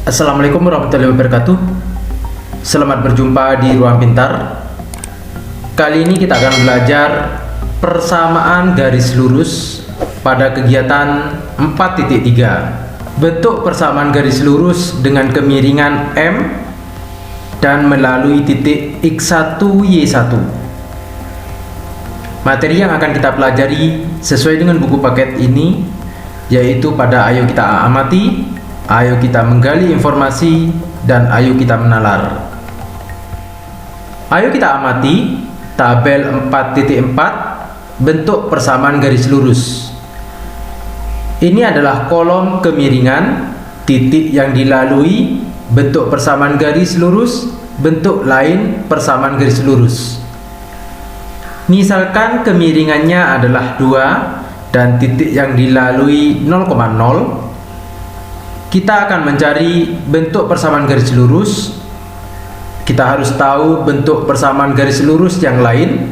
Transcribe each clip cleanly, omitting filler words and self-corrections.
Assalamualaikum warahmatullahi wabarakatuh. Selamat berjumpa di Ruang Pintar. Kali ini kita akan belajar persamaan garis lurus pada kegiatan 4.3. Bentuk persamaan garis lurus dengan kemiringan M dan melalui titik X1, Y1. Materi yang akan kita pelajari sesuai dengan buku paket ini yaitu pada Ayo Kita Amati, Ayo Kita Menggali Informasi, dan Ayo Kita Menalar. Ayo kita amati tabel 4.4 bentuk persamaan garis lurus. Ini adalah kolom kemiringan, titik yang dilalui, bentuk persamaan garis lurus, bentuk lain persamaan garis lurus. Misalkan kemiringannya adalah 2 dan titik yang dilalui 0,0. Kita akan mencari bentuk persamaan garis lurus. Kita harus tahu bentuk persamaan garis lurus yang lain,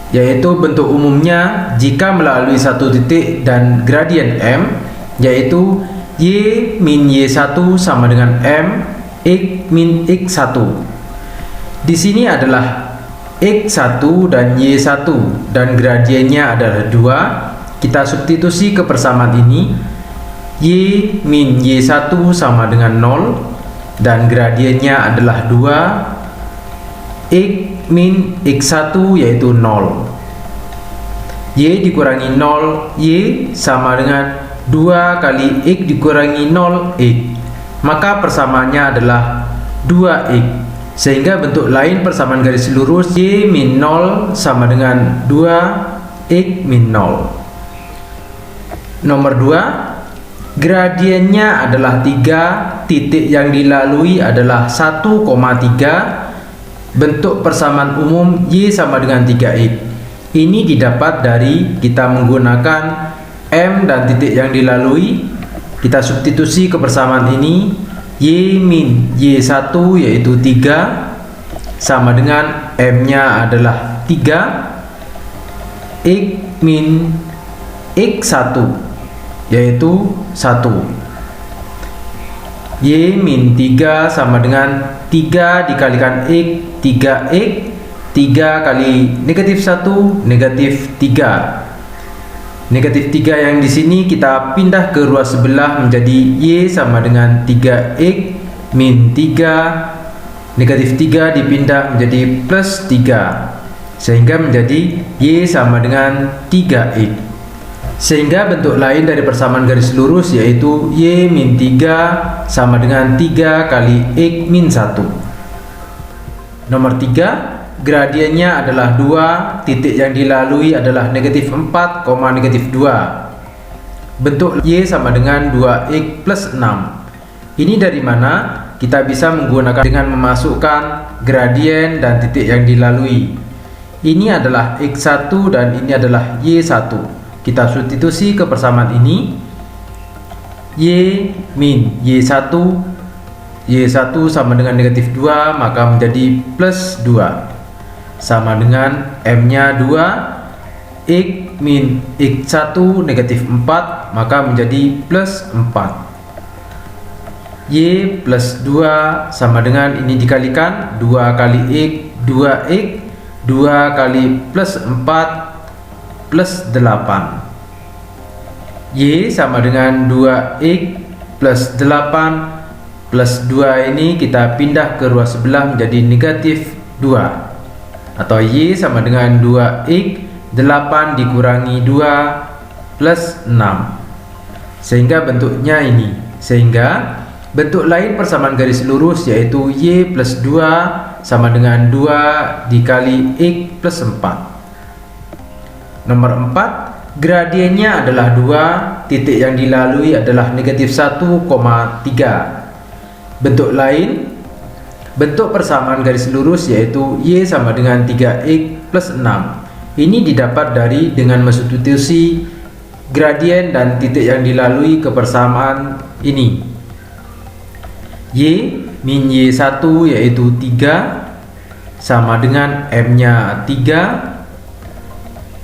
yaitu bentuk umumnya jika melalui satu titik dan gradien M, yaitu Y min Y1 sama dengan M X min X1. Di sini adalah X1 dan Y1 dan gradiennya adalah 2. Kita substitusi ke persamaan ini. Y min Y1 sama dengan 0 dan gradiennya adalah 2. X min X1 yaitu 0. Y dikurangi 0 Y sama dengan 2 kali X dikurangi 0 X. Maka persamaannya adalah 2X. Sehingga bentuk lain persamaan garis lurus Y min 0 sama dengan 2X min 0. Nomor 2, gradiennya adalah 3, titik yang dilalui adalah 1,3. Bentuk persamaan umum Y sama dengan 3X. Ini didapat dari kita menggunakan M dan titik yang dilalui. Kita substitusi ke persamaan ini. Y min Y1 yaitu 3 sama dengan M-nya adalah 3. X min X1 yaitu 1. Y min 3 sama dengan 3 dikalikan X, 3X. 3 kali negatif 1, negatif 3. Negatif 3 yang di sini kita pindah ke ruas sebelah menjadi Y sama dengan 3X min 3. Negatif 3 dipindah menjadi plus 3. Sehingga menjadi Y sama dengan 3X. Sehingga bentuk lain dari persamaan garis lurus yaitu Y min 3 sama dengan 3 kali X min 1. Nomor 3, gradiennya adalah 2, titik yang dilalui adalah negatif 4, negatif 2. Bentuk Y sama dengan 2X plus 6. Ini dari mana? Kita bisa menggunakan dengan memasukkan gradien dan titik yang dilalui. Ini adalah X1 dan ini adalah Y1. Kita substitusi ke persamaan ini. Y min Y1, Y1 sama dengan negatif 2, maka menjadi plus 2. Sama dengan M-nya 2. X min X1 negatif 4, maka menjadi plus 4. Y plus 2 sama dengan ini dikalikan 2 kali X, 2X. 2 kali plus 4 plus 8. Y sama dengan 2X plus 8 plus 2 ini kita pindah ke ruas sebelah menjadi negatif 2. Atau Y sama dengan 2X, 8 dikurangi 2 plus 6. Sehingga bentuknya ini. Sehingga bentuk lain persamaan garis lurus yaitu Y plus 2 sama dengan 2 dikali X plus 4. Nomor 4, gradiennya adalah 2, titik yang dilalui adalah negatif 1,3. Bentuk lain, bentuk persamaan garis lurus yaitu Y sama dengan 3X plus 6. Ini didapat dari dengan substitusi gradien dan titik yang dilalui ke persamaan ini. Y min Y1 yaitu 3 sama dengan M-nya 3.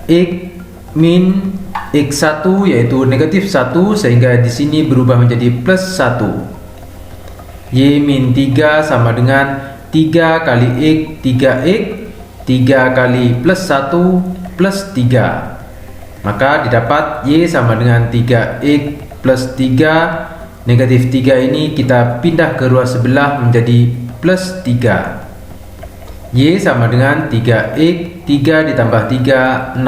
X min X1 yaitu negatif 1 sehingga di sini berubah menjadi plus 1. Y min 3 sama dengan 3 kali X 3X, 3 kali plus 1 plus 3. Maka didapat Y sama dengan 3X plus 3. Negatif 3 ini kita pindah ke ruas sebelah menjadi plus 3. Y sama dengan 3X, 3 ditambah 3, 6.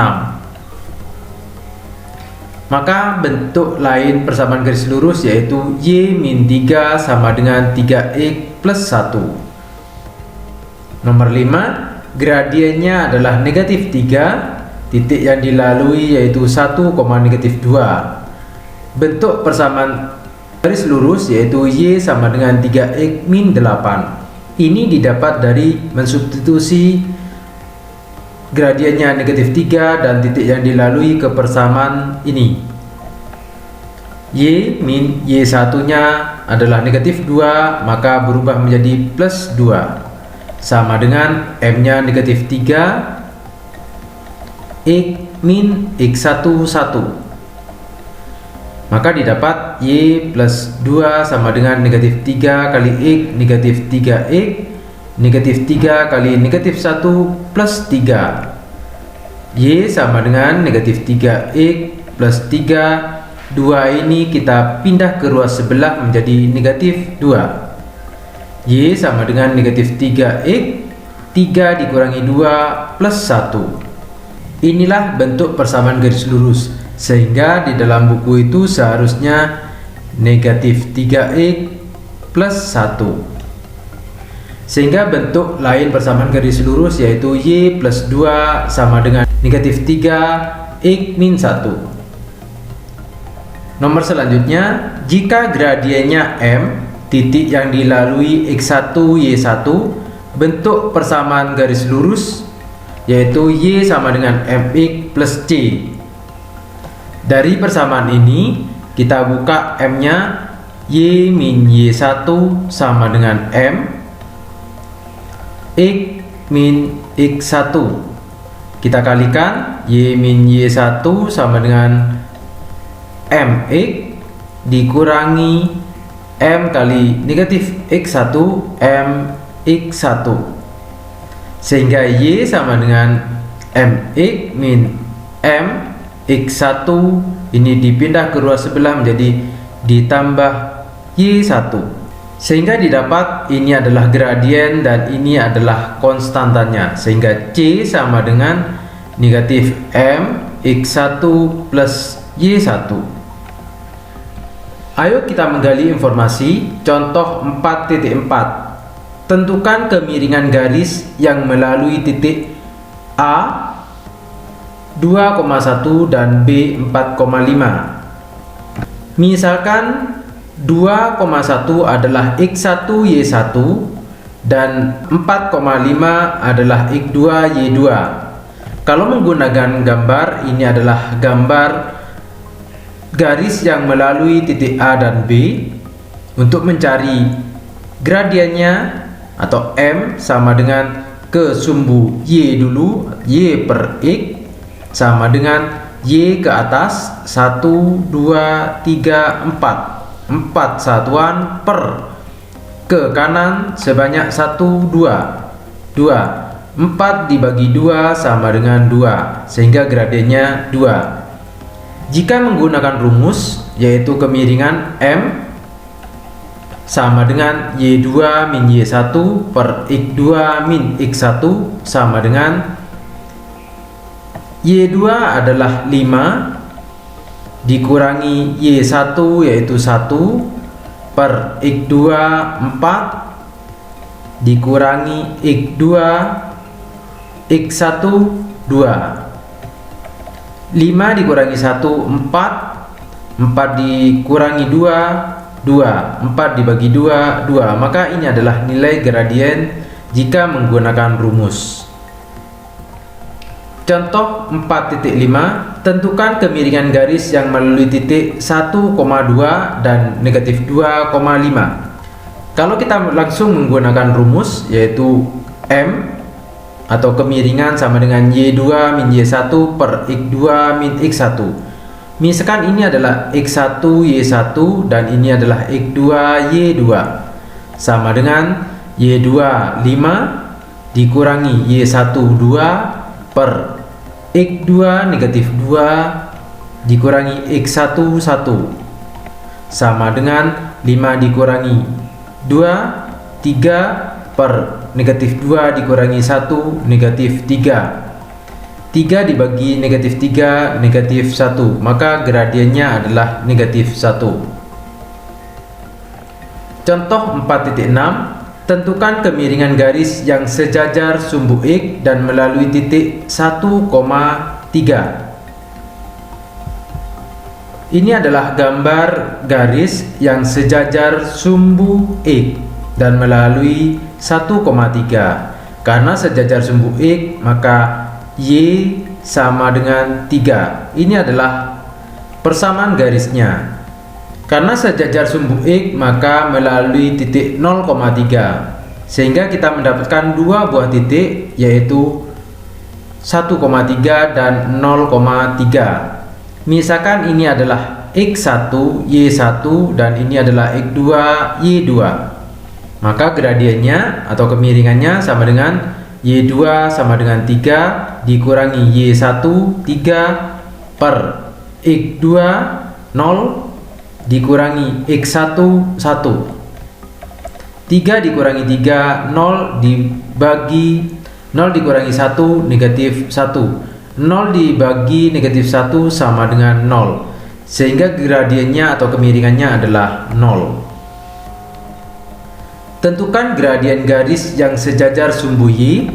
Maka bentuk lain persamaan garis lurus yaitu Y min 3 sama dengan 3X plus 1. Nomor 5, gradiennya adalah negatif 3, titik yang dilalui yaitu 1, negatif 2. Bentuk persamaan garis lurus yaitu Y sama dengan 3X min 8. Ini didapat dari mensubstitusi gradiennya negatif 3 dan titik yang dilalui ke persamaan ini. Y min Y1 nya adalah negatif 2, maka berubah menjadi plus 2, sama dengan M nya negatif 3, X min X1 1. Maka didapat Y plus 2 sama dengan negatif 3 kali X negatif 3X, negatif 3 kali negatif 1 plus 3. Y sama dengan negatif 3X plus 3. 2 ini kita pindah ke ruas sebelah menjadi negatif 2. Y sama dengan negatif 3X, 3 dikurangi 2 plus 1. Inilah bentuk persamaan garis lurus, sehingga di dalam buku itu seharusnya negatif 3X plus 1. Sehingga bentuk lain persamaan garis lurus yaitu Y plus 2 sama dengan negatif 3 X min 1. Nomor selanjutnya, jika gradiennya M, titik yang dilalui X1 Y1, bentuk persamaan garis lurus yaitu Y sama dengan MX plus C. Dari persamaan ini kita buka M nya, Y min Y1 sama dengan M, X min X1. Kita kalikan, Y min Y1 sama dengan MX dikurangi M kali negatif X1 MX1. Sehingga Y sama dengan MX min MX1 ini dipindah ke ruas sebelah menjadi ditambah Y1. Sehingga didapat ini adalah gradien dan ini adalah konstantanya, sehingga C sama dengan negatif M X1 plus Y1. Ayo kita menggali informasi. Contoh 4.4. Tentukan kemiringan garis yang melalui titik A 2,1 dan B 4,5. Misalkan 2,1 adalah X1 Y1 dan 4,5 adalah X2 Y2. Kalau menggunakan gambar, ini adalah gambar garis yang melalui titik A dan B. Untuk mencari gradiennya atau M sama dengan ke sumbu Y dulu, Y per X sama dengan Y ke atas 1, 2, 3, 4 satuan per ke kanan sebanyak 1, 2 4 dibagi 2 sama dengan 2, sehingga gradiennya 2. Jika menggunakan rumus yaitu kemiringan M sama dengan Y2 min Y1 per X2 min X1 sama dengan Y2 adalah 5 dikurangi Y1 yaitu 1 per X2 4 dikurangi X2 X1 2. 5 dikurangi 1 4, 4 dikurangi 2 2, 4 dibagi 2 2. Maka ini adalah nilai gradien jika menggunakan rumus. Contoh 4.5. Tentukan kemiringan garis yang melalui titik 1,2 dan negatif 2,5. Kalau kita langsung menggunakan rumus yaitu M atau kemiringan sama dengan Y2 min Y1 per X2 min X1. Misalkan ini adalah X1 Y1 dan ini adalah X2 Y2. sama dengan Y2 5 dikurangi Y1 2 per X2 negatif 2 dikurangi X1 1 sama dengan 5 dikurangi 2 3 per negatif 2 dikurangi 1 negatif 3 dibagi negatif 3 negatif 1, maka gradiennya adalah negatif 1. Contoh 4.6, tentukan kemiringan garis yang sejajar sumbu X dan melalui titik 1,3. Ini adalah gambar garis yang sejajar sumbu X dan melalui 1,3. Karena sejajar sumbu X, maka Y sama dengan 3. Ini adalah persamaan garisnya. Karena sejajar sumbu X, maka melalui titik 0,3. Sehingga kita mendapatkan dua buah titik, yaitu 1,3 dan 0,3. Misalkan ini adalah X1, Y1 dan ini adalah X2, Y2. Maka gradiennya atau kemiringannya sama dengan Y2 sama dengan 3 dikurangi Y1 3 per X2 0 dikurangi X1 1. 3 dikurangi 3 0 dibagi 0 dikurangi 1 negatif 1. 0 dibagi negatif 1 sama dengan 0. Sehingga gradiennya atau kemiringannya adalah 0. Tentukan gradien garis yang sejajar sumbu Y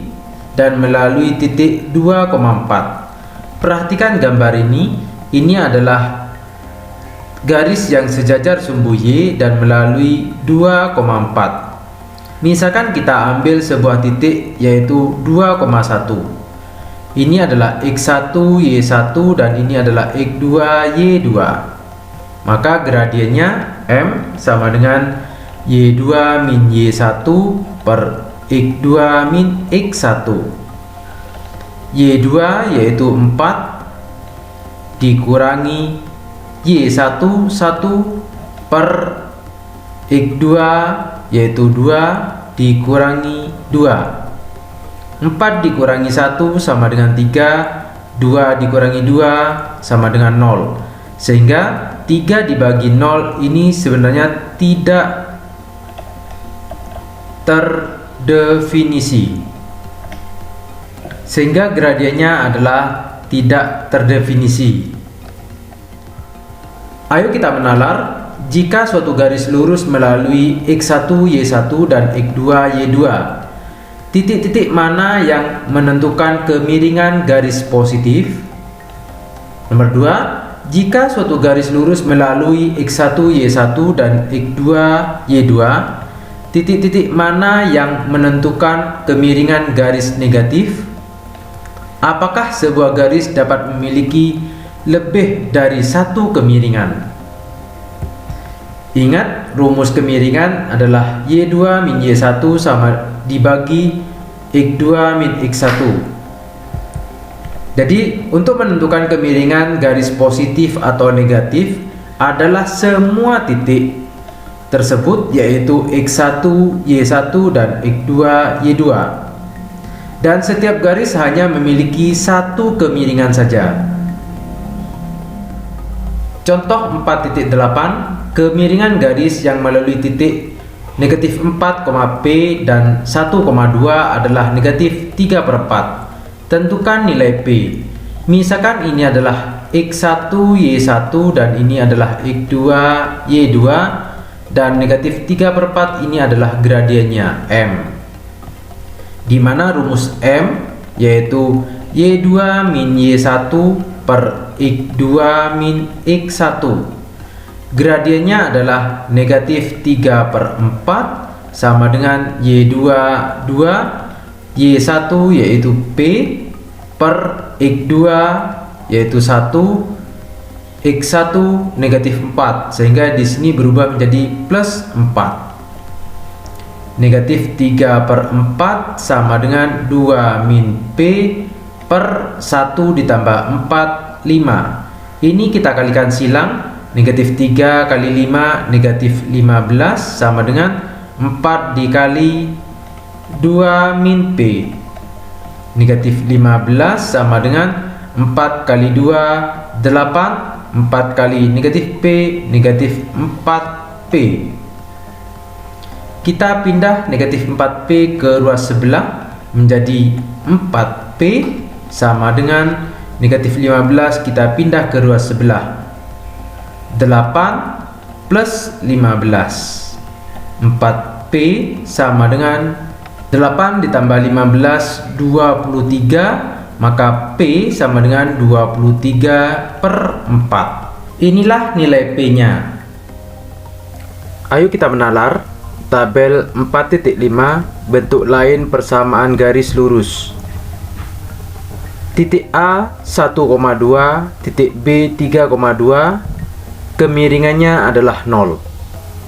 dan melalui titik 2,4. Perhatikan gambar ini. Ini adalah garis yang sejajar sumbu Y dan melalui 2,4. Misalkan kita ambil sebuah titik yaitu 2,1. Ini adalah X1 Y1 dan ini adalah X2 Y2. Maka gradiennya M sama dengan Y2 min Y1 per X2 min X1. Y2 yaitu 4 dikurangi Y1 1 per X2 yaitu 2 dikurangi 2. 4 dikurangi 1 sama dengan 3. 2 dikurangi 2 sama dengan 0. Sehingga 3 dibagi 0 ini sebenarnya tidak terdefinisi, sehingga gradiennya adalah tidak terdefinisi. Ayo kita menalar jika suatu garis lurus melalui X1 Y1 dan X2 Y2. Titik-titik mana yang menentukan kemiringan garis positif? Nomor 2, jika suatu garis lurus melalui X1 Y1 dan X2 Y2, titik-titik mana yang menentukan kemiringan garis negatif? Apakah sebuah garis dapat memiliki lebih dari satu kemiringan? Ingat, rumus kemiringan adalah Y2 min Y1 sama dibagi X2 min X1. Jadi, untuk menentukan kemiringan garis positif atau negatif adalah semua titik tersebut, yaitu X1, Y1 dan X2, Y2. Dan setiap garis hanya memiliki satu kemiringan saja. Contoh 4.8, kemiringan garis yang melalui titik negatif 4, P dan 1,2 adalah negatif 3/4. Tentukan nilai P. Misalkan ini adalah X1, Y1 dan ini adalah X2, Y2. Dan negatif 3/4 ini adalah gradiennya M, di mana rumus M yaitu Y2 min Y1 per X2 min X1. Gradiennya adalah negatif 3/4 sama dengan Y2 2, Y1 yaitu P per X2 yaitu 1, X1 negatif 4, sehingga di sini berubah menjadi plus 4. Negatif 3/4 sama dengan 2 min P per 1 ditambah 4, 5. Ini kita kalikan silang. Negatif 3 kali 5 negatif 15 sama dengan 4 dikali 2 min P. Negatif 15 sama dengan 4 kali 2, 8. 4 kali negatif P, negatif 4P. Kita pindah negatif 4P ke ruas sebelah menjadi 4P sama dengan negatif 15 kita pindah ke ruas sebelah. 8 plus 15. 4P sama dengan 8 ditambah 15, 23, maka P sama dengan 23/4. Inilah nilai P-nya. Ayo kita menalar tabel 4.5 bentuk lain persamaan garis lurus. Titik A 1,2, titik B 3,2, kemiringannya adalah 0.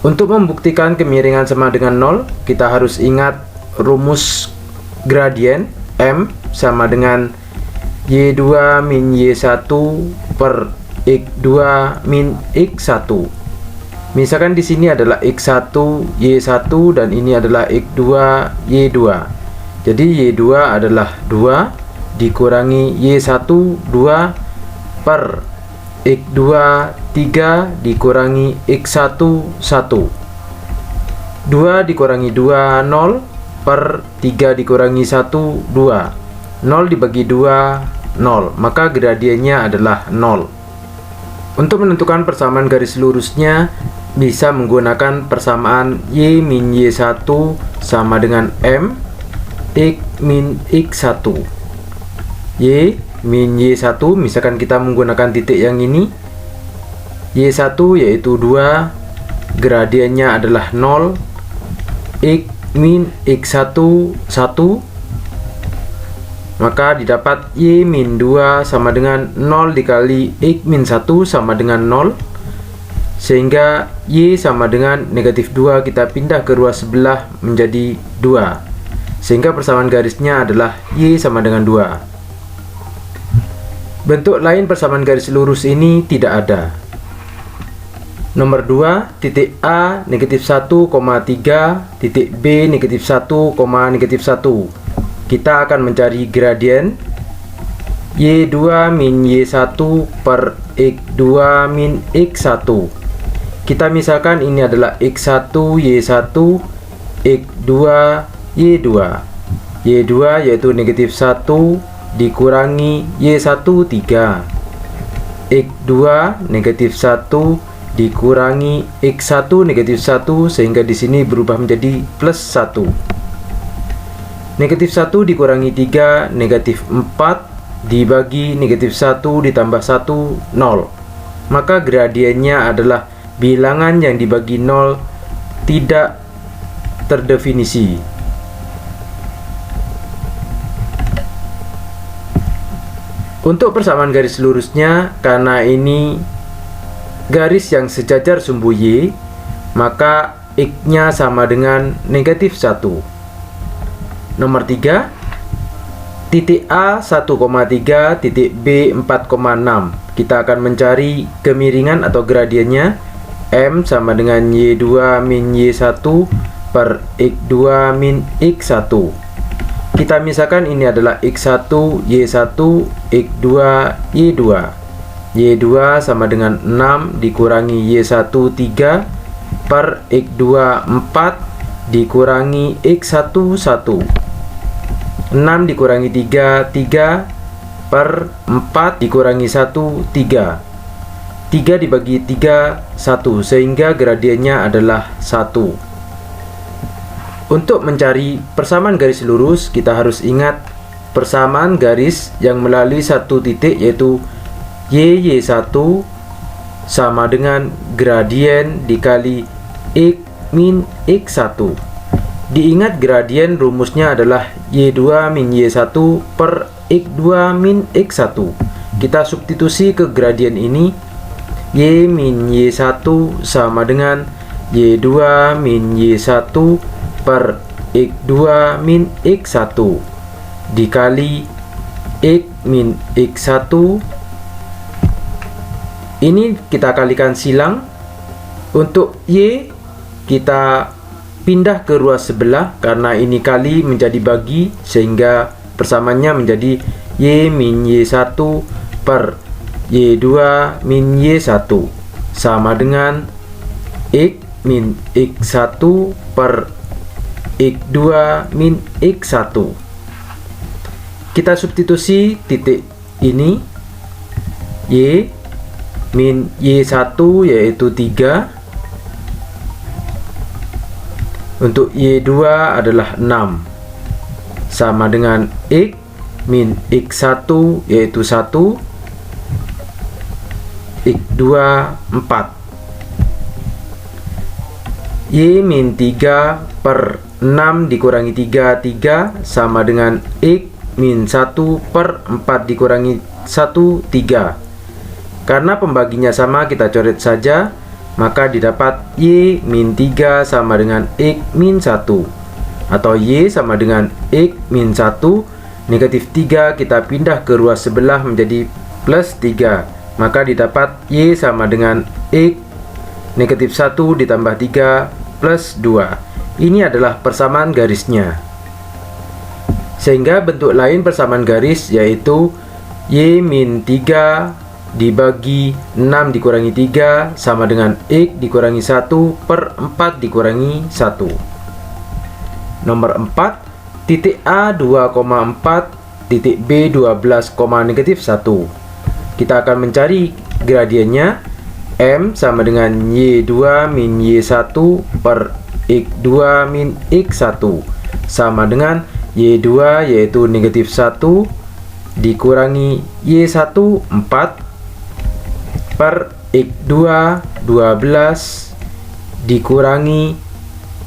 Untuk membuktikan kemiringan sama dengan 0, kita harus ingat rumus gradien M sama dengan Y2 min Y1 per X2 min X1. Misalkan di sini adalah X1 Y1 dan ini adalah X2 Y2. Jadi Y2 adalah 2 dikurangi Y1 2 per X2 3 dikurangi X1 1. 2 dikurangi 2 0 per 3 dikurangi 1 2. 0 dibagi 2 0, maka gradiennya adalah 0. Untuk menentukan persamaan garis lurusnya bisa menggunakan persamaan Y min Y1 sama dengan M X min X1. Y min Y1, misalkan kita menggunakan titik yang ini, Y1 yaitu 2, gradiennya adalah 0, X min X1 1, maka didapat Y min 2 sama dengan 0 dikali X min 1 sama dengan 0, sehingga Y sama dengan negatif 2 kita pindah ke ruas sebelah menjadi 2, sehingga persamaan garisnya adalah Y sama dengan 2. Bentuk lain persamaan garis lurus ini tidak ada. Nomor 2, titik A negatif 1,3, titik B negatif 1, negatif 1. Kita akan mencari gradien Y2 min Y1 per X2 min X1. Kita misalkan ini adalah X1 Y1, X2 Y2. Y2 yaitu negatif 1 dikurangi Y1 3, X2 negatif 1 dikurangi X1 negatif 1, sehingga di sini berubah menjadi plus 1. Negatif 1 dikurangi 3, negatif 4 dibagi negatif 1 ditambah 1 0, maka gradiennya adalah bilangan yang dibagi 0 tidak terdefinisi. Untuk persamaan garis lurusnya, karena ini garis yang sejajar sumbu Y, maka X-nya sama dengan negatif 1. Nomor 3, titik A 1,3, titik B 4,6. Kita akan mencari kemiringan atau gradiennya. M sama dengan Y2 min Y1 per X2 min X1. Kita misalkan ini adalah X1 Y1, X2 Y2. Y2 sama dengan 6 dikurangi Y1 3 per X2 4 dikurangi X1 1. 6 dikurangi 3 3 per 4 dikurangi 1 3. 3 dibagi 3 1, sehingga gradiennya adalah 1. Untuk mencari persamaan garis lurus, kita harus ingat persamaan garis yang melalui satu titik, yaitu Y1 sama dengan gradien dikali X min X1. Diingat gradien rumusnya adalah Y2 min Y1 per X2 min X1. Kita substitusi ke gradien ini, Y min Y1 sama dengan Y2 min Y1 per X2 min X1 dikali X min X1. Ini kita kalikan silang. Untuk Y kita pindah ke ruas sebelah karena ini kali menjadi bagi, sehingga persamaannya menjadi Y min Y1 per Y2 min Y1 sama dengan X min X1 per X2 min X1. Kita substitusi titik ini, Y min Y1 yaitu 3, untuk Y2 adalah 6, sama dengan X min X1 yaitu 1, X2 4. Y min 3 per 6 dikurangi 3, 3 sama dengan X min 1 per 4 dikurangi 1, 3. Karena pembaginya sama, kita coret saja, maka didapat Y min 3 sama dengan X min 1, atau Y sama dengan X min 1, negatif 3 kita pindah ke ruas sebelah menjadi plus 3, maka didapat Y sama dengan X negatif 1 ditambah 3 plus 2. Ini adalah persamaan garisnya. Sehingga bentuk lain persamaan garis yaitu Y min 3 dibagi 6 dikurangi 3 sama dengan X dikurangi 1 per 4 dikurangi 1. Nomor 4, titik A 2,4, titik B 12, negatif 1. Kita akan mencari gradiennya. M sama dengan Y2 min Y1 per X2 min X1 sama dengan Y2 yaitu negatif 1 dikurangi Y1 4 per X2 12 dikurangi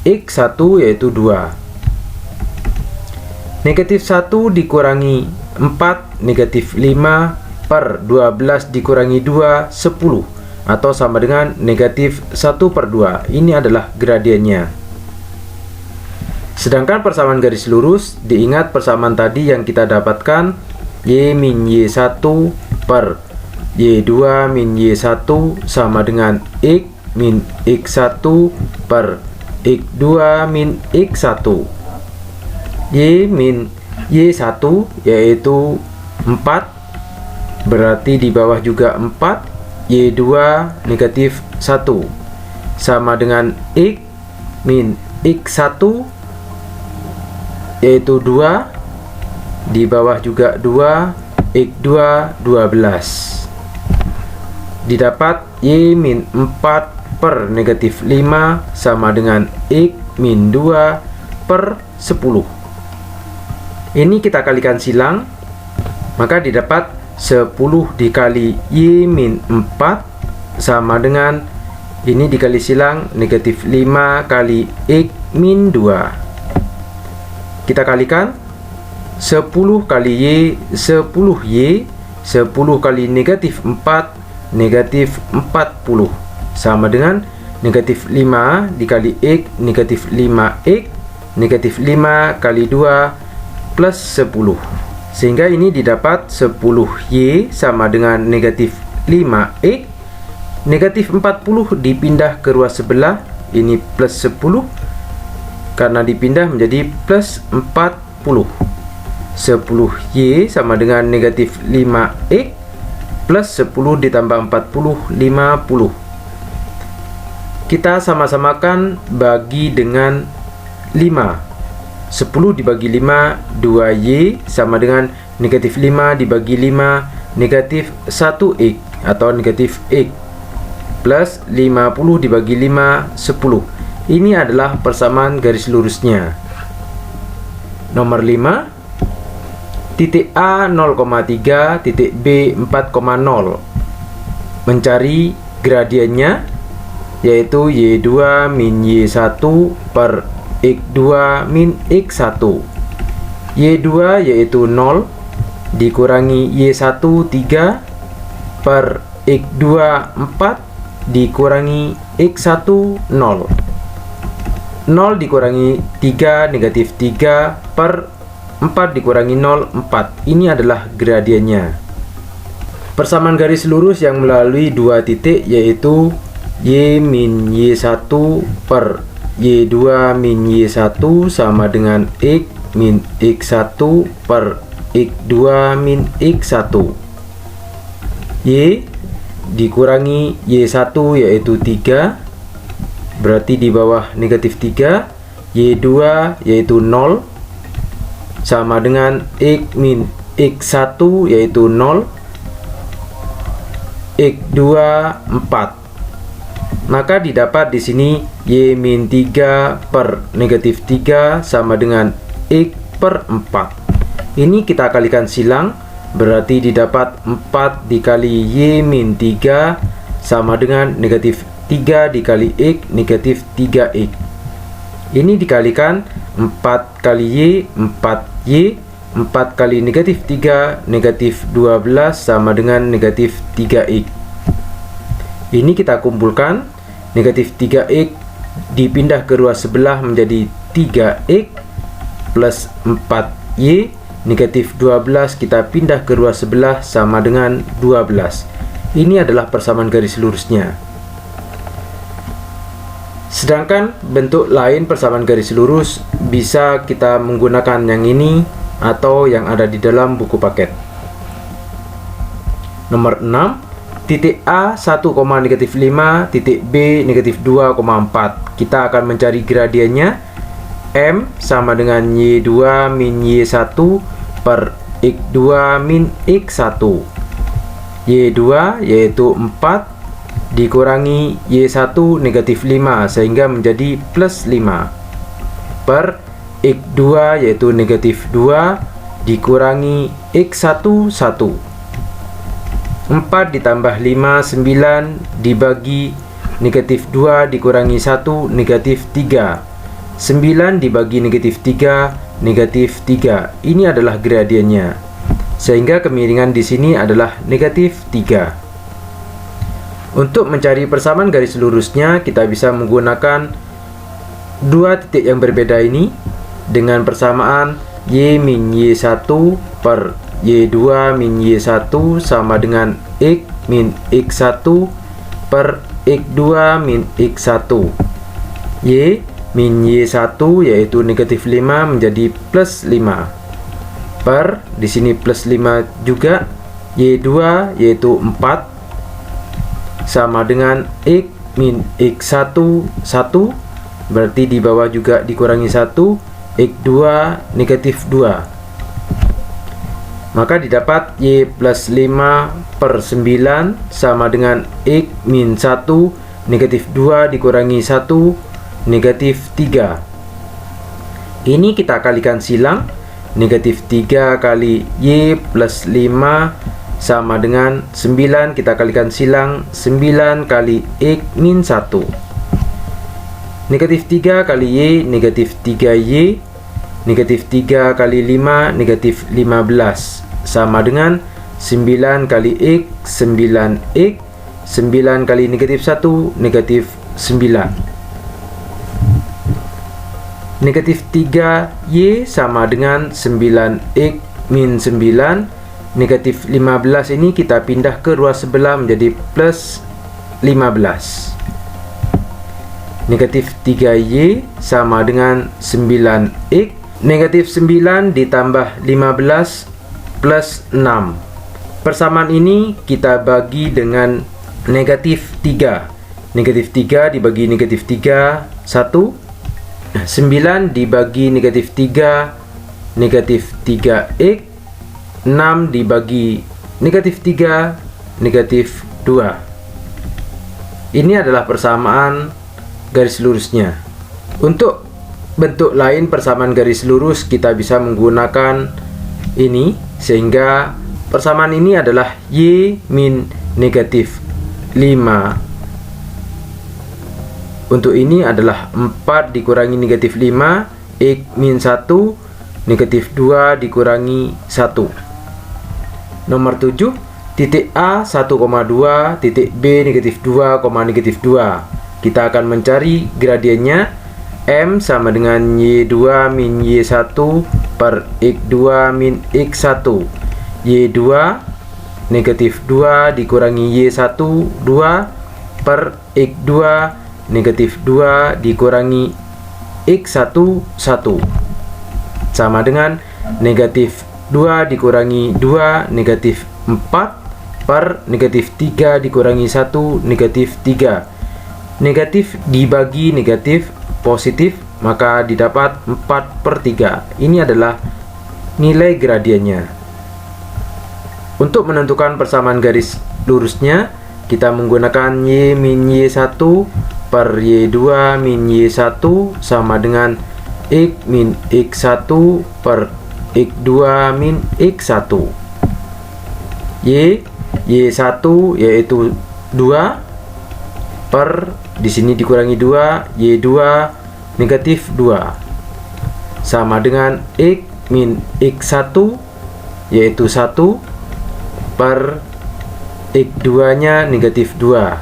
X1 yaitu 2. Negatif 1 dikurangi 4 negatif 5 per 12 dikurangi 2 10, atau sama dengan negatif 1 per 2. Ini adalah gradiennya. Sedangkan persamaan garis lurus, diingat persamaan tadi yang kita dapatkan, Y min Y1 per Y2 min Y1 sama dengan X min X1 per X2 min X1. Y min Y1 yaitu 4, berarti di bawah juga 4, Y2 negatif 1 sama dengan X min X1 yaitu 2, di bawah juga 2, X2 12. Didapat Y min 4 per negatif 5 sama dengan X min 2 per 10. Ini kita kalikan silang, maka didapat 10 dikali Y min 4 sama dengan, ini dikali silang, negatif 5 kali X min 2. Kita kalikan 10 kali Y 10Y, 10 kali negatif 4 negatif 40 sama dengan negatif 5 dikali X negatif 5X, negatif 5 kali 2 plus 10. Sehingga ini didapat 10Y sama dengan negatif 5X. Negatif 40 dipindah ke ruas sebelah, ini plus 10, karena dipindah menjadi plus 40. 10Y sama dengan negatif 5X plus 10 ditambah 40, 50. Kita sama-samakan bagi dengan 5. 10 dibagi 5, 2Y sama dengan negatif 5 dibagi 5, negatif 1X atau negatif X, plus 50 dibagi 5, 10. Ini adalah persamaan garis lurusnya. Nomor 5, titik A 0,3, titik B 4,0. Mencari gradiennya, yaitu Y2 min Y1 per X2 min X1. Y2 yaitu 0 dikurangi Y1 3 per X2 4 dikurangi X1 0. 0 dikurangi 3 negatif 3 per 4 dikurangi 0 4. Ini adalah gradiennya. Persamaan garis lurus yang melalui dua titik yaitu Y min Y1 per Y2 min Y1 sama dengan X min X1 per X2 min X1. Y dikurangi Y1 yaitu 3, berarti di bawah negatif 3. Y2 yaitu 0 sama dengan X min X1 yaitu 0, X2 4. Maka didapat di sini Y min 3 per negatif 3 sama dengan X per 4. Ini kita kalikan silang, berarti didapat 4 dikali Y min 3 sama dengan negatif 3 dikali X negatif 3X. Ini dikalikan 4 kali Y 4Y, 4 kali negatif 3 negatif 12 sama dengan negatif 3X. Ini kita kumpulkan, negatif 3X dipindah ke ruas sebelah menjadi 3X plus 4Y, negatif 12 kita pindah ke ruas sebelah sama dengan 12. Ini adalah persamaan garis lurusnya. Sedangkan bentuk lain persamaan garis lurus bisa kita menggunakan yang ini atau yang ada di dalam buku paket. Nomor 6, titik A 1, negatif 5, titik B negatif 2,4. Kita akan mencari gradiennya. M sama dengan Y2 min Y1 per X2 min X1. Y2 yaitu 4 dikurangi Y1 negatif 5 sehingga menjadi plus 5 per X2 yaitu negatif 2 dikurangi X1 1. 4 ditambah 5 9 dibagi negatif 2 dikurangi 1 negatif 3. 9 dibagi negatif 3 negatif 3. Ini adalah gradiennya, sehingga kemiringan di sini adalah negatif 3. Untuk mencari persamaan garis lurusnya, kita bisa menggunakan dua titik yang berbeda ini dengan persamaan Y min Y1 per Y2 min Y1 sama dengan X min X1 per X2 min X1. Y min Y1 yaitu negatif 5 menjadi plus 5 per, di sini plus 5 juga, Y2 yaitu 4 sama dengan X min X1 1, berarti di bawah juga dikurangi 1, X2 negatif 2. Maka didapat Y plus 5 per 9 sama dengan X min 1 negatif 2 dikurangi 1 negatif 3. Ini kita kalikan silang, negatif 3 kali Y plus 5 sama dengan 9 kita kalikan silang, 9 kali X min 1. Negatif 3 kali Y negatif 3Y, negatif 3 kali 5 negatif 15 sama dengan 9 kali X 9X, 9 kali negatif 1 negatif 9. Negatif 3Y sama dengan 9X min 9. Negatif 15 ini kita pindah ke ruas sebelah menjadi plus 15. Negatif 3Y sama dengan 9X. Negatif 9 ditambah 15 plus 6. Persamaan ini kita bagi dengan negatif 3. Negatif 3 dibagi negatif 3 1. 9 dibagi negatif 3 negatif 3X. 6 dibagi negatif 3 negatif 2. Ini adalah persamaan garis lurusnya. Untuk bentuk lain persamaan garis lurus kita bisa menggunakan ini, sehingga persamaan ini adalah Y min negatif 5. Untuk ini adalah 4 dikurangi negatif 5 X min 1 negatif 2 dikurangi 1. Nomor 7, titik A 1,2, titik B negatif 2, negatif 2. Kita akan mencari gradiennya. M sama dengan Y2 min Y1 per X2 min X1. Y2 negatif 2 dikurangi Y1 2 per X2 negatif 2 dikurangi X1 1 sama dengan negatif 2 dikurangi 2 negatif 4 per negatif 3 dikurangi 1 negatif 3. Negatif dibagi negatif positif, maka didapat 4/3. Ini adalah nilai gradiennya. Untuk menentukan persamaan garis lurusnya, kita menggunakan Y min Y1 per Y2 min Y1 sama dengan X min X1 per X2 min X1. Y1 yaitu 2 per, di sini dikurangi 2, Y2 negatif 2 sama dengan X min X1 yaitu 1 per X2 nya negatif 2,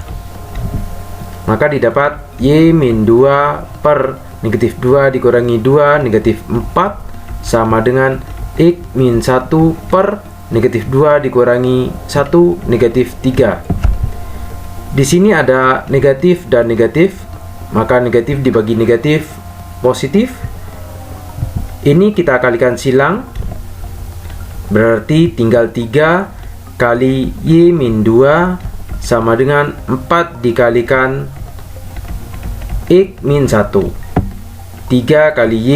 maka didapat Y min 2 per negatif 2 dikurangi 2 negatif 4 sama dengan X min 1 per negatif 2 dikurangi 1 negatif 3. Di sini ada negatif dan negatif, maka negatif dibagi negatif positif. Ini kita kalikan silang, berarti tinggal 3 kali Y min 2 sama dengan 4 dikalikan X min 1. 3 kali Y,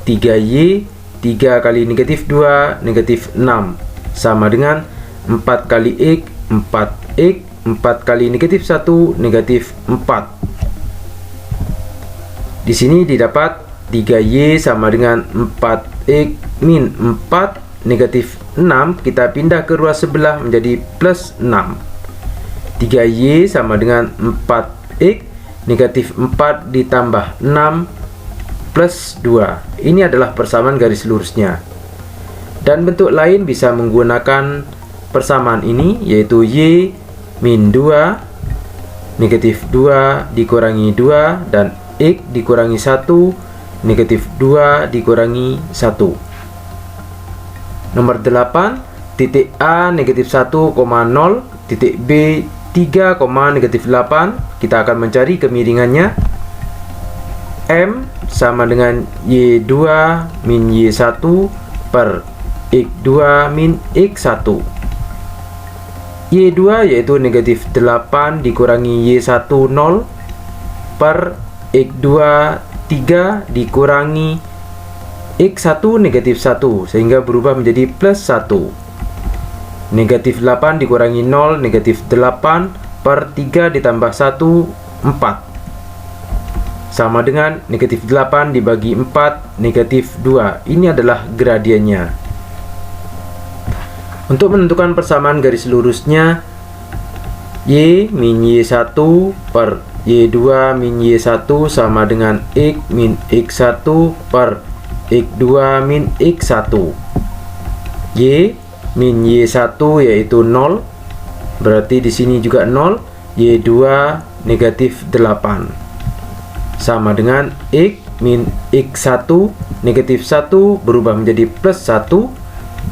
3Y, 3 kali negatif 2, negatif 6 sama dengan 4 kali X, 4X, 4 kali negatif 1, negatif 4. Di sini didapat 3Y sama dengan 4X min 4 negatif 6. Kita pindah ke ruas sebelah menjadi plus 6. 3Y sama dengan 4X negatif 4 ditambah 6 plus 2. Ini adalah persamaan garis lurusnya. Dan bentuk lain bisa menggunakan persamaan ini, yaitu Y min 2 negatif 2 dikurangi 2 dan X dikurangi 1 negatif 2 dikurangi 1. Nomor 8, titik A negatif 1,0, titik B 3, negatif 8. Kita akan mencari kemiringannya. M sama dengan Y2 min Y1 per X2 min X1. Y2 yaitu negatif 8 dikurangi Y1 0 per X2 3 dikurangi X1 negatif 1 sehingga berubah menjadi plus 1. Negatif 8 dikurangi 0 negatif 8 per 3 ditambah 1 4 sama dengan negatif 8 dibagi 4 negatif 2. Ini adalah gradiennya. Untuk menentukan persamaan garis lurusnya, Y min Y1 per Y2 min Y1 sama dengan X min X1 per X2 min X1. Y min Y1 yaitu 0, berarti di sini juga 0. Y2 negatif 8 sama dengan X min X1 negatif 1 berubah menjadi plus 1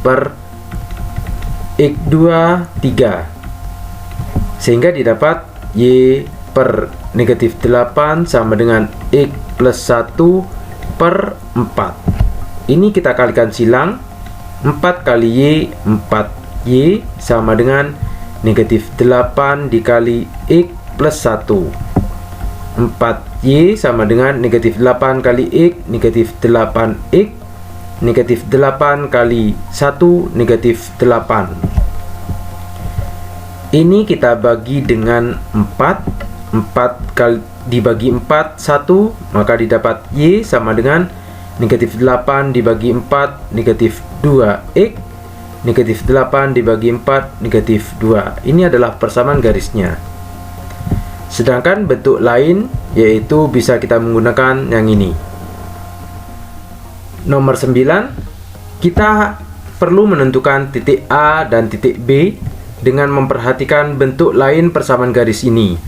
per X2 3 sehingga didapat Y per negatif 8 sama dengan X plus 1 per 4. Ini kita kalikan silang, 4 kali Y 4Y sama dengan negatif 8 dikali X plus 1. 4Y sama dengan negatif 8 kali X negatif 8X negatif 8 kali 1 negatif 8. Ini kita bagi dengan 4. 4 kali dibagi 4 1, maka didapat Y sama dengan negatif 8 dibagi 4 negatif 2X negatif 8 dibagi 4 negatif 2. Ini adalah persamaan garisnya. Sedangkan bentuk lain yaitu bisa kita menggunakan yang ini. Nomor 9, kita perlu menentukan titik A dan titik B dengan memperhatikan bentuk lain persamaan garis ini.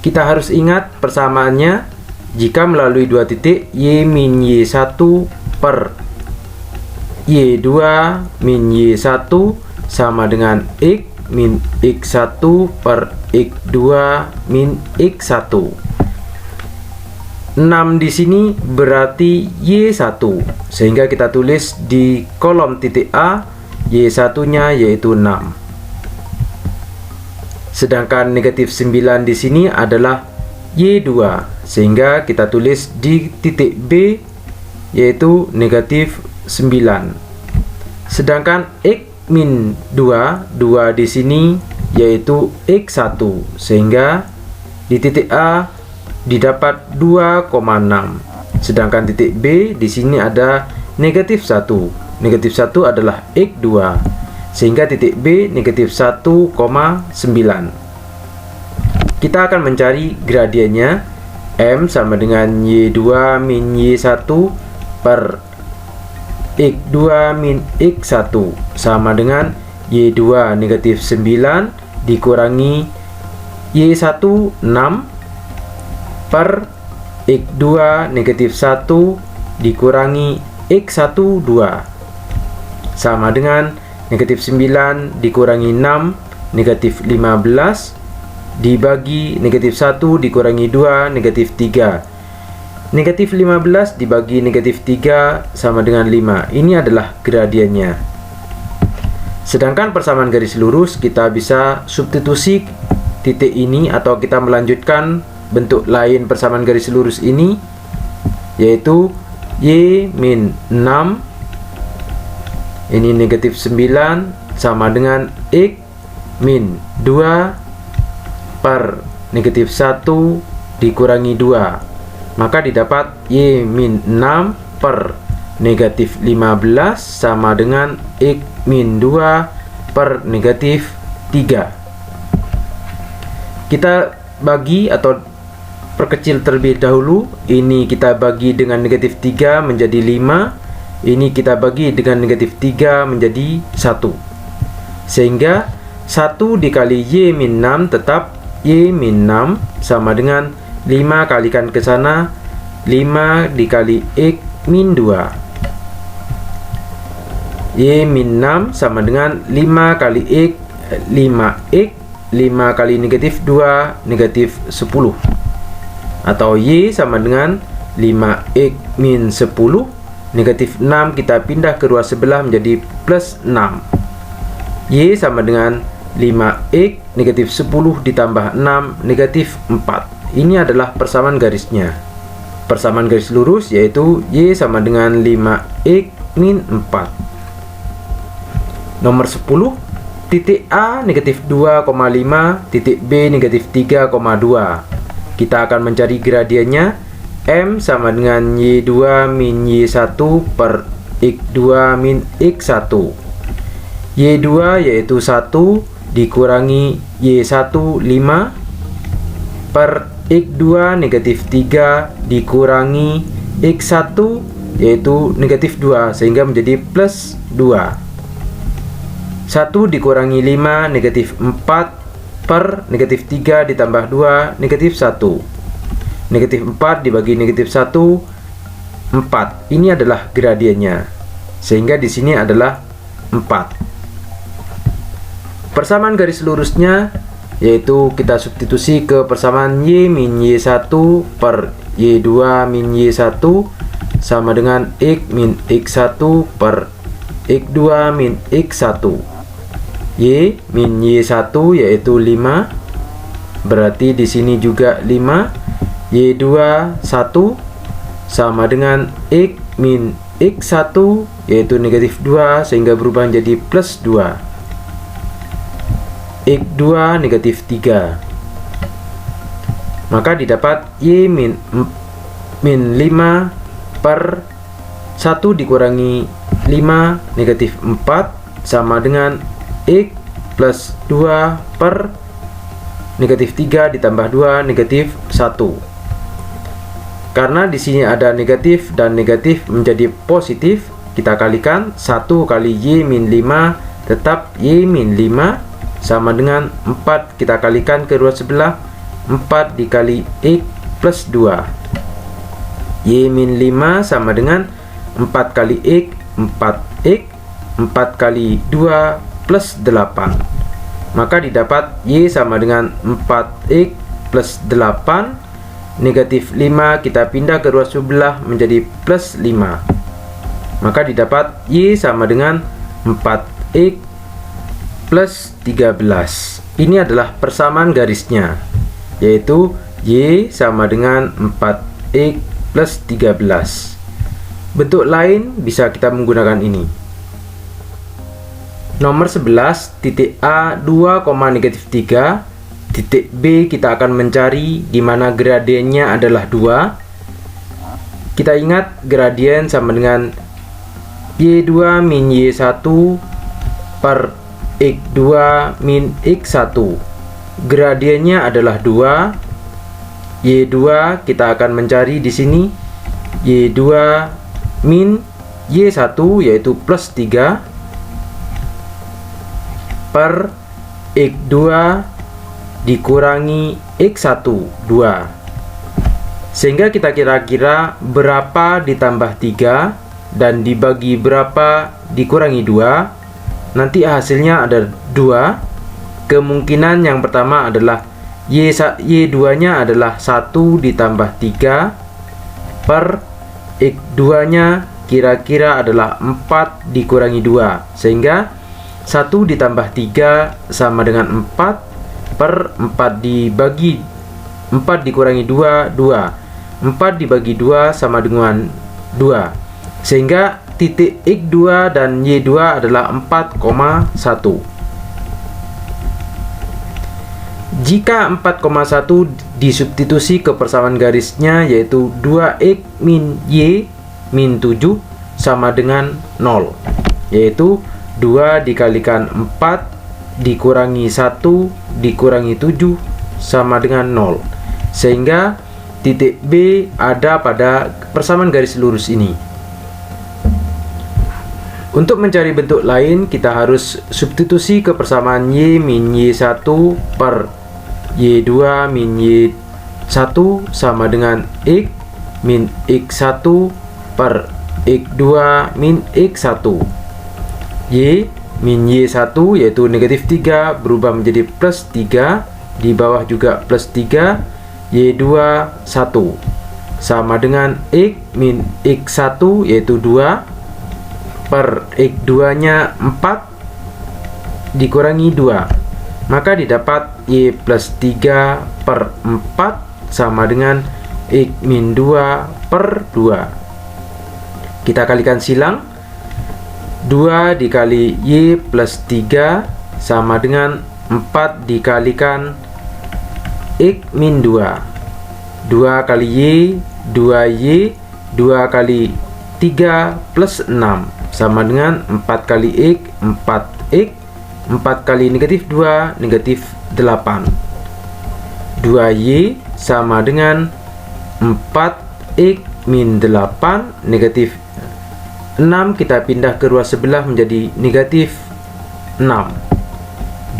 Kita harus ingat persamaannya jika melalui dua titik Y min Y1 per Y2 min Y1 sama dengan X min X1 per X2 min X1. 6 di sini berarti Y1, sehingga kita tulis di kolom titik A Y1-nya yaitu 6. Sedangkan negatif 9 di sini adalah Y2, sehingga kita tulis di titik B yaitu negatif 9. Sedangkan X-2, 2 di sini yaitu X1, sehingga di titik A didapat 2,6. Sedangkan titik B di sini ada negatif 1. Negatif 1 adalah X2, sehingga titik B negatif 1,9. Kita akan mencari gradiennya. M sama dengan Y2 min Y1 per X2 min X1 sama dengan Y2 negatif 9 dikurangi Y1 6 per X2 negatif 1 dikurangi X1 2 sama dengan negatif 9 dikurangi 6 negatif 15 dibagi negatif 1 dikurangi 2 negatif 3. Negatif 15 dibagi negatif 3 sama dengan 5. Ini adalah gradiennya. Sedangkan persamaan garis lurus kita bisa substitusi titik ini atau kita melanjutkan bentuk lain persamaan garis lurus ini, yaitu Y min 6, ini negatif 9 sama dengan X min 2 per negatif 1 dikurangi 2, maka didapat Y min 6 per negatif 15 sama dengan X min 2 per negatif 3. Kita bagi atau perkecil terlebih dahulu. Ini kita bagi dengan negatif 3 menjadi 5. Ini kita bagi dengan negatif 3 menjadi 1. Sehingga 1 dikali Y min 6 tetap Y min 6 sama dengan 5 kalikan ke sana, 5 dikali X min 2. Y min 6 sama dengan 5 kali X, 5X, 5 kali negatif 2, negatif 10. Atau Y sama dengan 5X min 10, negatif 6 kita pindah ke ruas sebelah menjadi plus 6. Y sama dengan 5X negatif 10 ditambah 6 negatif 4. Ini adalah persamaan garisnya. Persamaan garis lurus yaitu Y sama dengan 5X min 4. Nomor 10, titik A negatif 2,5, titik B negatif 3,2. Kita akan mencari gradiennya. M sama dengan Y2 min Y1 per X2 min X1. Y2 yaitu 1 dikurangi Y1 5 per X2 negatif 3 dikurangi X1 yaitu negatif 2, sehingga menjadi plus 2. 1 dikurangi 5 negatif 4 per negatif 3 ditambah 2 negatif 1. Negatif 4 dibagi negatif 1 4. Ini adalah gradiennya, sehingga di sini adalah 4. Persamaan garis lurusnya yaitu kita substitusi ke persamaan Y min Y1 per Y2 min Y1 sama dengan X min X1 per X2 min X1. Y min Y1 yaitu 5, berarti di sini juga 5. Y2 1 sama dengan X min X1 yaitu negatif 2, sehingga berubah menjadi plus 2. X2 negatif 3, maka didapat Y min 5 per 1 dikurangi 5 negatif 4 sama dengan X plus 2 per negatif 3 ditambah 2 negatif 1. Karena di sini ada negatif dan negatif menjadi positif, kita kalikan 1 kali Y min 5 tetap Y min 5 sama dengan 4, kita kalikan ke ruas sebelah, 4 dikali X plus 2. Y min 5 sama dengan 4 kali X, 4X, 4 kali 2 plus 8. Maka didapat Y sama dengan 4X plus 8 negatif 5 kita pindah ke ruas sebelah menjadi plus 5. Maka didapat Y sama dengan 4X plus 13. Ini adalah persamaan garisnya, yaitu Y sama dengan 4X plus 13. Bentuk lain bisa kita menggunakan ini. Nomor 11, titik A 2, negatif 3. Titik B kita akan mencari di mana gradiennya adalah 2. Kita ingat gradien sama dengan Y2 min Y1 per X2 min X1. Gradiennya adalah 2. Y2 kita akan mencari di sini Y2 min Y1 yaitu plus 3 per X2 dikurangi X1 2. Sehingga kita kira-kira berapa ditambah 3 dan dibagi berapa dikurangi 2. Nanti hasilnya ada 2. Kemungkinan yang pertama adalah Y2 nya adalah 1 ditambah 3 per X2 nya kira-kira adalah 4 dikurangi 2. Sehingga 1 ditambah 3 sama dengan 4 per 4 dibagi 4 dikurangi 2, 2. 4 dibagi 2 sama dengan 2. Sehingga titik X2 dan Y2 adalah 4,1. Jika 4,1 disubstitusi ke persamaan garisnya yaitu 2X min Y min 7 sama dengan 0, yaitu 2 dikalikan 4 dikurangi 1 dikurangi 7 sama dengan 0. Sehingga titik B ada pada persamaan garis lurus ini. Untuk mencari bentuk lain, kita harus substitusi ke persamaan Y min Y1 per Y2 min Y1 sama dengan X min X1 per X2 min X1. Y min Y1 yaitu negatif 3 berubah menjadi plus 3. Di bawah juga plus 3. Y2 1 sama dengan X min X1 yaitu 2 per X2 nya 4 dikurangi 2. Maka didapat Y plus 3 per 4 sama dengan X min 2 per 2. Kita kalikan silang. 2 dikali Y plus 3 sama dengan 4 dikalikan X min 2. 2 kali Y, 2Y, 2 kali 3 plus 6 sama dengan 4 kali X, 4X. 4 kali negatif 2, negatif 8. 2Y sama dengan 4X min 8, negatif 6 kita pindah ke ruas sebelah menjadi negatif 6.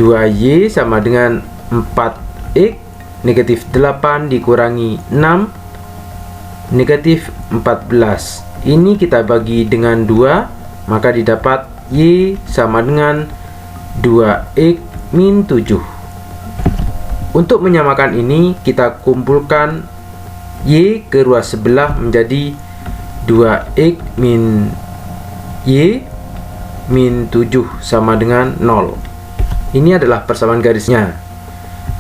2Y sama dengan 4X, negatif 8 dikurangi 6, negatif 14. Ini kita bagi dengan 2, maka didapat Y sama dengan 2X min 7. Untuk menyamakan ini, kita kumpulkan Y ke ruas sebelah menjadi 2X min Y min 7 sama dengan 0. Ini adalah persamaan garisnya.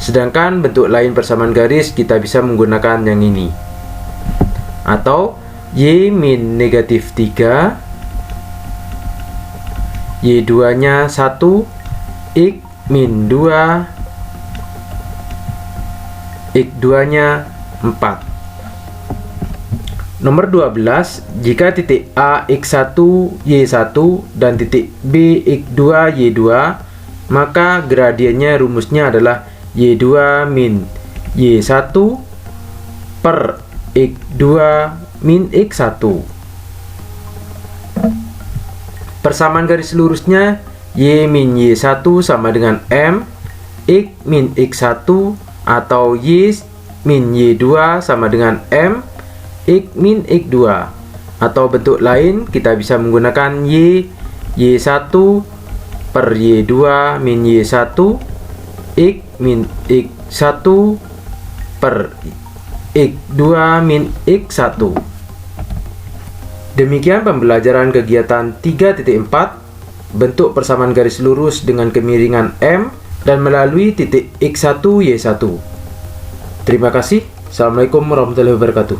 Sedangkan bentuk lain persamaan garis kita bisa menggunakan yang ini. Atau Y min negatif 3, Y2 nya 1, X min 2, X2 nya 4. Nomor 12, jika titik A X1 Y1 dan titik B X2 Y2, maka gradiennya rumusnya adalah Y2 min Y1 per X2 min X1. Persamaan garis lurusnya Y min Y1 sama dengan M X min X1 atau Y min Y2 sama dengan M X min X2. Atau bentuk lain kita bisa menggunakan Y1 per Y2 min Y1 X min X1 per X2 min X1. Demikian pembelajaran kegiatan 3.4, bentuk persamaan garis lurus dengan kemiringan M dan melalui titik X1, Y1. Terima kasih. Assalamualaikum warahmatullahi wabarakatuh.